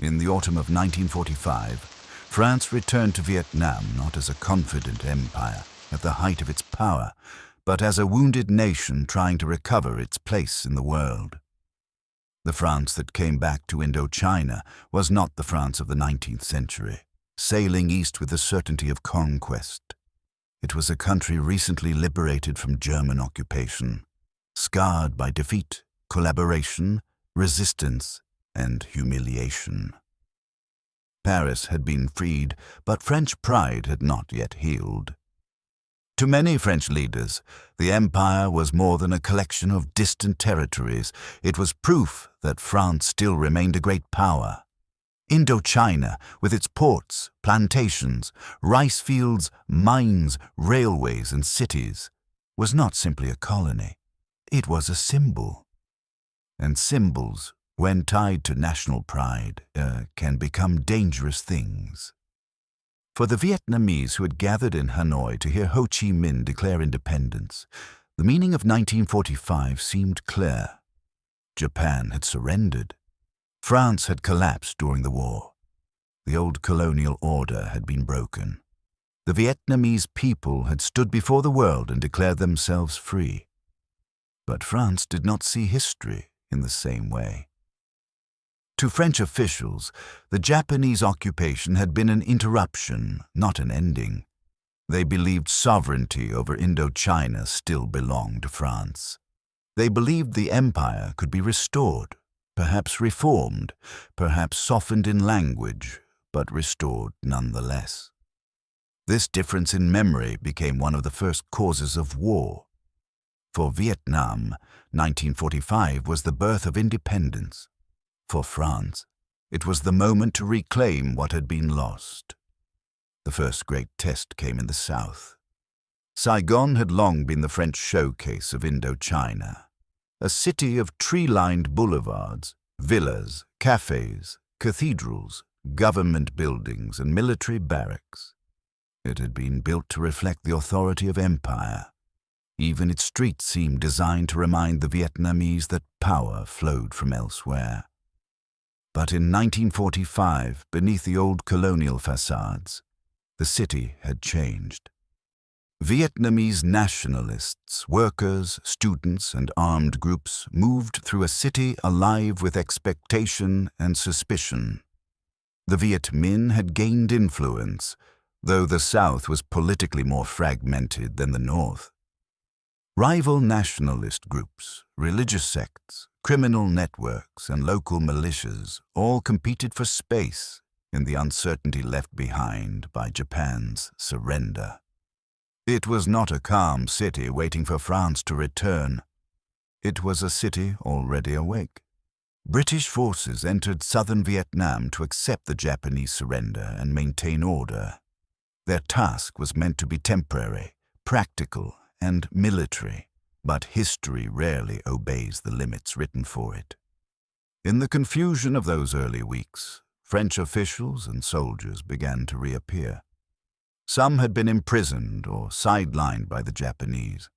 In the autumn of 1945, France returned to Vietnam not as a confident empire at the height of its power, but as a wounded nation trying to recover its place in the world. The France that came back to Indochina was not the France of the 19th century, sailing east with the certainty of conquest. It was a country recently liberated from German occupation, scarred by defeat, collaboration, resistance, and humiliation. Paris had been freed, but French pride had not yet healed. To many French leaders, the empire was more than a collection of distant territories. It was proof that France still remained a great power. Indochina, with its ports, plantations, rice fields, mines, railways, and cities, was not simply a colony. It was a symbol. And symbols, when tied to national pride, can become dangerous things. For the Vietnamese who had gathered in Hanoi to hear Ho Chi Minh declare independence, the meaning of 1945 seemed clear. Japan had surrendered. France had collapsed during the war. The old colonial order had been broken. The Vietnamese people had stood before the world and declared themselves free. But France did not see history in the same way. To French officials, the Japanese occupation had been an interruption, not an ending. They believed sovereignty over Indochina still belonged to France. They believed the empire could be restored, perhaps reformed, perhaps softened in language, but restored nonetheless. This difference in memory became one of the first causes of war. For Vietnam, 1945 was the birth of independence. For France, it was the moment to reclaim what had been lost. The first great test came in the south. Saigon had long been the French showcase of Indochina, a city of tree-lined boulevards, villas, cafes, cathedrals, government buildings, and military barracks. It had been built to reflect the authority of empire. Even its streets seemed designed to remind the Vietnamese that power flowed from elsewhere. But in 1945, beneath the old colonial facades, the city had changed. Vietnamese nationalists, workers, students, and armed groups moved through a city alive with expectation and suspicion. The Viet Minh had gained influence, though the South was politically more fragmented than the North. Rival nationalist groups, religious sects, criminal networks, and local militias all competed for space in the uncertainty left behind by Japan's surrender. It was not a calm city waiting for France to return. It was a city already awake. British forces entered southern Vietnam to accept the Japanese surrender and maintain order. Their task was meant to be temporary, practical, and military, but history rarely obeys the limits written for it. In the confusion of those early weeks, French officials and soldiers began to reappear. Some had been imprisoned or sidelined by the Japanese.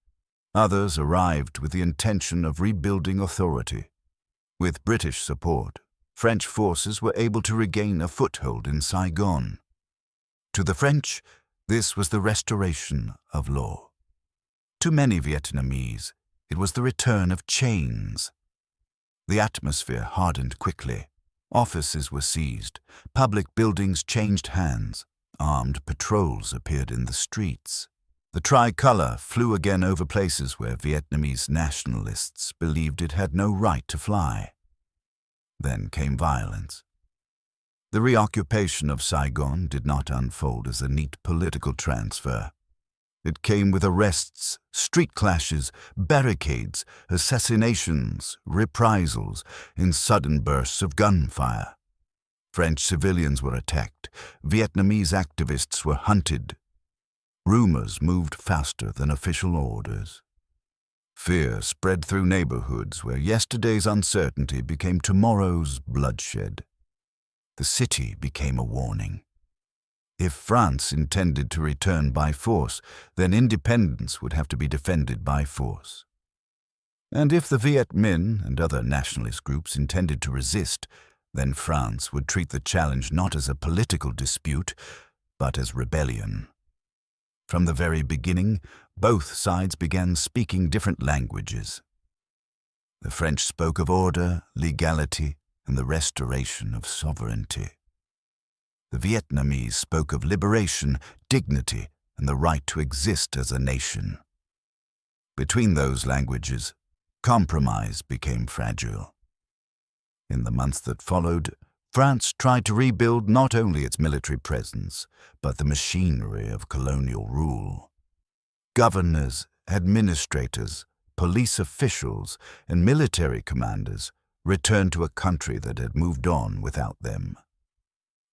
Others arrived with the intention of rebuilding authority. With British support, French forces were able to regain a foothold in Saigon. To the French, this was the restoration of law. To many Vietnamese, it was the return of chains. The atmosphere hardened quickly. Offices were seized. Public buildings changed hands. Armed patrols appeared in the streets. The tricolour flew again over places where Vietnamese nationalists believed it had no right to fly. Then came violence. The reoccupation of Saigon did not unfold as a neat political transfer. It came with arrests, street clashes, barricades, assassinations, reprisals, in sudden bursts of gunfire. French civilians were attacked. Vietnamese activists were hunted. Rumors moved faster than official orders. Fear spread through neighborhoods where yesterday's uncertainty became tomorrow's bloodshed. The city became a warning. If France intended to return by force, then independence would have to be defended by force. And if the Viet Minh and other nationalist groups intended to resist, Then France would treat the challenge not as a political dispute, but as rebellion. From the very beginning, both sides began speaking different languages. The French spoke of order, legality, and the restoration of sovereignty. The Vietnamese spoke of liberation, dignity, and the right to exist as a nation. Between those languages, compromise became fragile. In the months that followed, France tried to rebuild not only its military presence, but the machinery of colonial rule. Governors, administrators, police officials, and military commanders returned to a country that had moved on without them.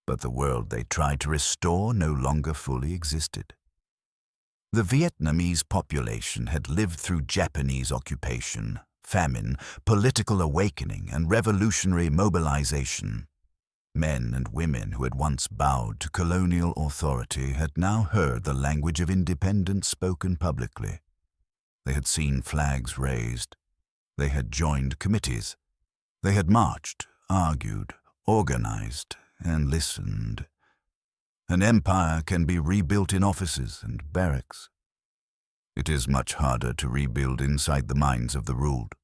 But the world they tried to restore no longer fully existed. The Vietnamese population had lived through Japanese occupation, famine, political awakening, and revolutionary mobilization. Men and women who had once bowed to colonial authority had now heard the language of independence spoken publicly. They had seen flags raised. They had joined committees. They had marched, argued, organized, and listened. An empire can be rebuilt in offices and barracks. It is much harder to rebuild inside the minds of the ruled.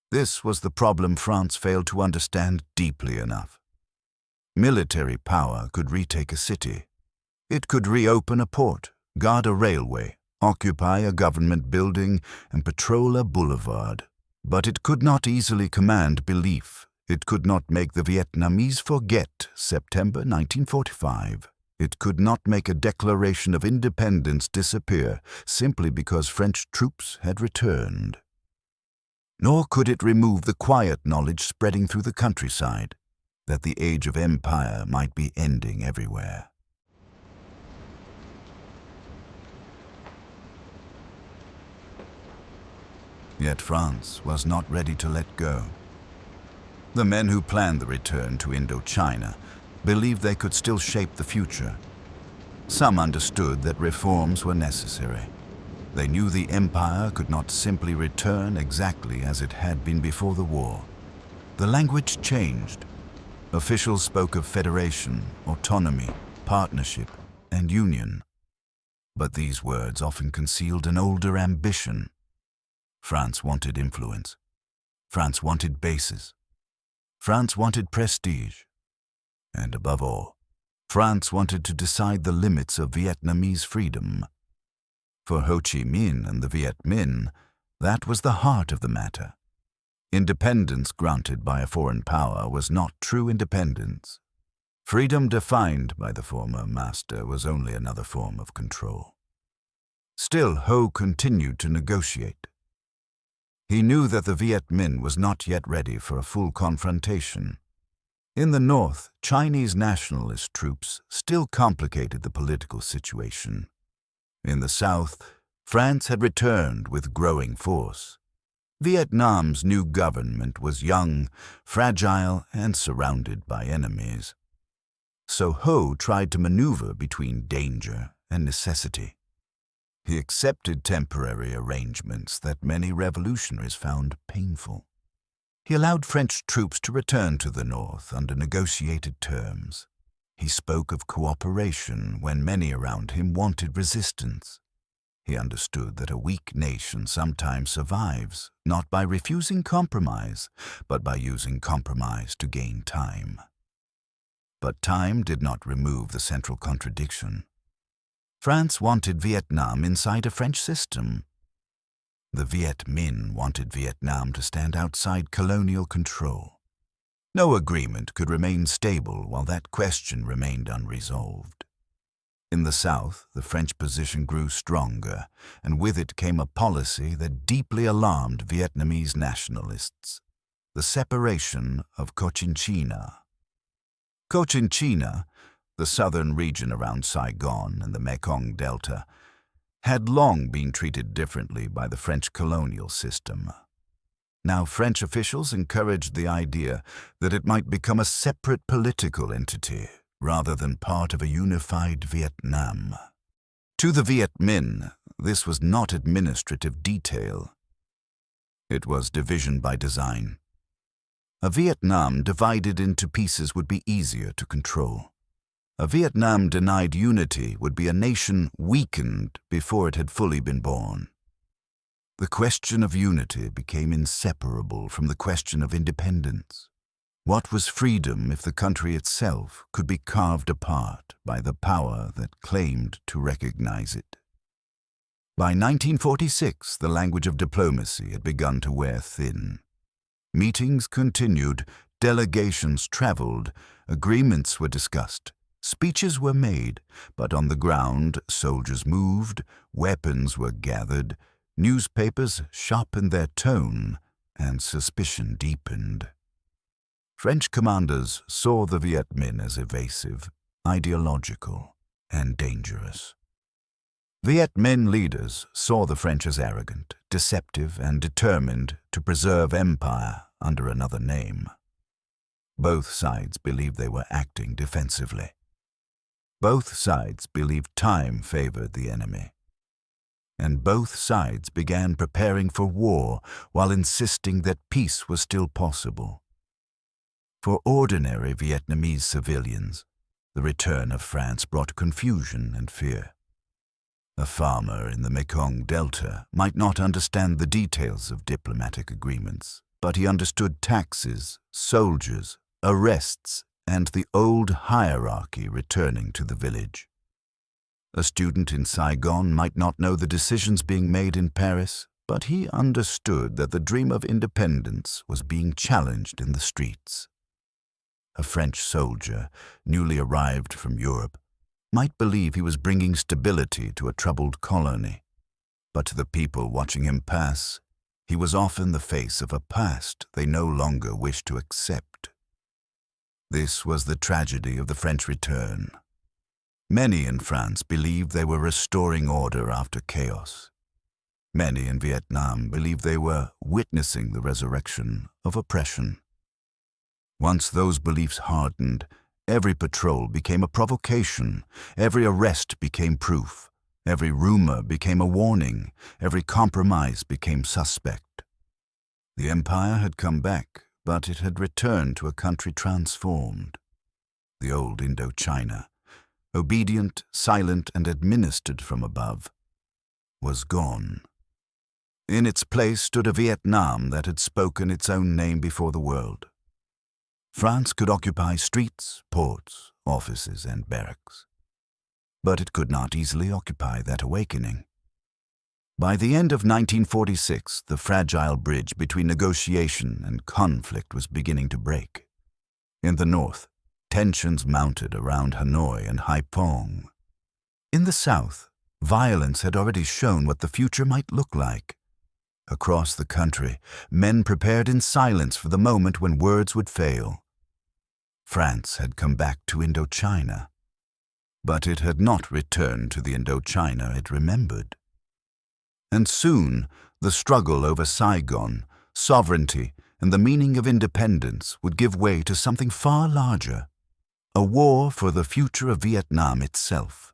This was the problem France failed to understand deeply enough. Military power could retake a city. It could reopen a port, guard a railway, occupy a government building, and patrol a boulevard. But it could not easily command belief. It could not make the Vietnamese forget September 1945. It could not make a declaration of independence disappear simply because French troops had returned. Nor could it remove the quiet knowledge spreading through the countryside that the age of empire might be ending everywhere. Yet France was not ready to let go. The men who planned the return to Indochina believed they could still shape the future. Some understood that reforms were necessary. They knew the empire could not simply return exactly as it had been before the war. The language changed. Officials spoke of federation, autonomy, partnership, and union. But these words often concealed an older ambition. France wanted influence. France wanted bases. France wanted prestige. And above all, France wanted to decide the limits of Vietnamese freedom. For Ho Chi Minh and the Viet Minh, that was the heart of the matter. Independence granted by a foreign power was not true independence. Freedom defined by the former master was only another form of control. Still, Ho continued to negotiate. He knew that the Viet Minh was not yet ready for a full confrontation. In the north, Chinese nationalist troops still complicated the political situation. In the south, France had returned with growing force. Vietnam's new government was young, fragile, and surrounded by enemies. So Ho tried to maneuver between danger and necessity. He accepted temporary arrangements that many revolutionaries found painful. He allowed French troops to return to the north under negotiated terms. He spoke of cooperation when many around him wanted resistance. He understood that a weak nation sometimes survives, not by refusing compromise, but by using compromise to gain time. But time did not remove the central contradiction. France wanted Vietnam inside a French system. The Viet Minh wanted Vietnam to stand outside colonial control. No agreement could remain stable while that question remained unresolved. In the south, the French position grew stronger, and with it came a policy that deeply alarmed Vietnamese nationalists: the separation of Cochinchina. Cochinchina, the southern region around Saigon and the Mekong Delta, had long been treated differently by the French colonial system. Now French officials encouraged the idea that it might become a separate political entity rather than part of a unified Vietnam. To the Viet Minh, this was not administrative detail. It was division by design. A Vietnam divided into pieces would be easier to control. A Vietnam denied unity would be a nation weakened before it had fully been born. The question of unity became inseparable from the question of independence. What was freedom if the country itself could be carved apart by the power that claimed to recognize it? By 1946, the language of diplomacy had begun to wear thin. Meetings continued, delegations traveled, agreements were discussed, speeches were made, but on the ground soldiers moved, weapons were gathered, newspapers sharpened their tone, and suspicion deepened. French commanders saw the Viet Minh as evasive, ideological, and dangerous. Viet Minh leaders saw the French as arrogant, deceptive, and determined to preserve empire under another name. Both sides believed they were acting defensively. Both sides believed time favored the enemy. And both sides began preparing for war while insisting that peace was still possible. For ordinary Vietnamese civilians, the return of France brought confusion and fear. A farmer in the Mekong Delta might not understand the details of diplomatic agreements, but he understood taxes, soldiers, arrests, and the old hierarchy returning to the village. A student in Saigon might not know the decisions being made in Paris, but he understood that the dream of independence was being challenged in the streets. A French soldier, newly arrived from Europe, might believe he was bringing stability to a troubled colony, but to the people watching him pass, he was often the face of a past they no longer wished to accept. This was the tragedy of the French return. Many in France believed they were restoring order after chaos. Many in Vietnam believed they were witnessing the resurrection of oppression. Once those beliefs hardened, every patrol became a provocation, every arrest became proof, every rumor became a warning, every compromise became suspect. The empire had come back, but it had returned to a country transformed. The old Indochina, obedient, silent, and administered from above, was gone. In its place stood a Vietnam that had spoken its own name before the world. France could occupy streets, ports, offices, and barracks. But it could not easily occupy that awakening. By the end of 1946, the fragile bridge between negotiation and conflict was beginning to break. In the north, tensions mounted around Hanoi and Haiphong. In the south, violence had already shown what the future might look like. Across the country, men prepared in silence for the moment when words would fail. France had come back to Indochina, but it had not returned to the Indochina it remembered. And soon, the struggle over Saigon, sovereignty, and the meaning of independence would give way to something far larger, a war for the future of Vietnam itself.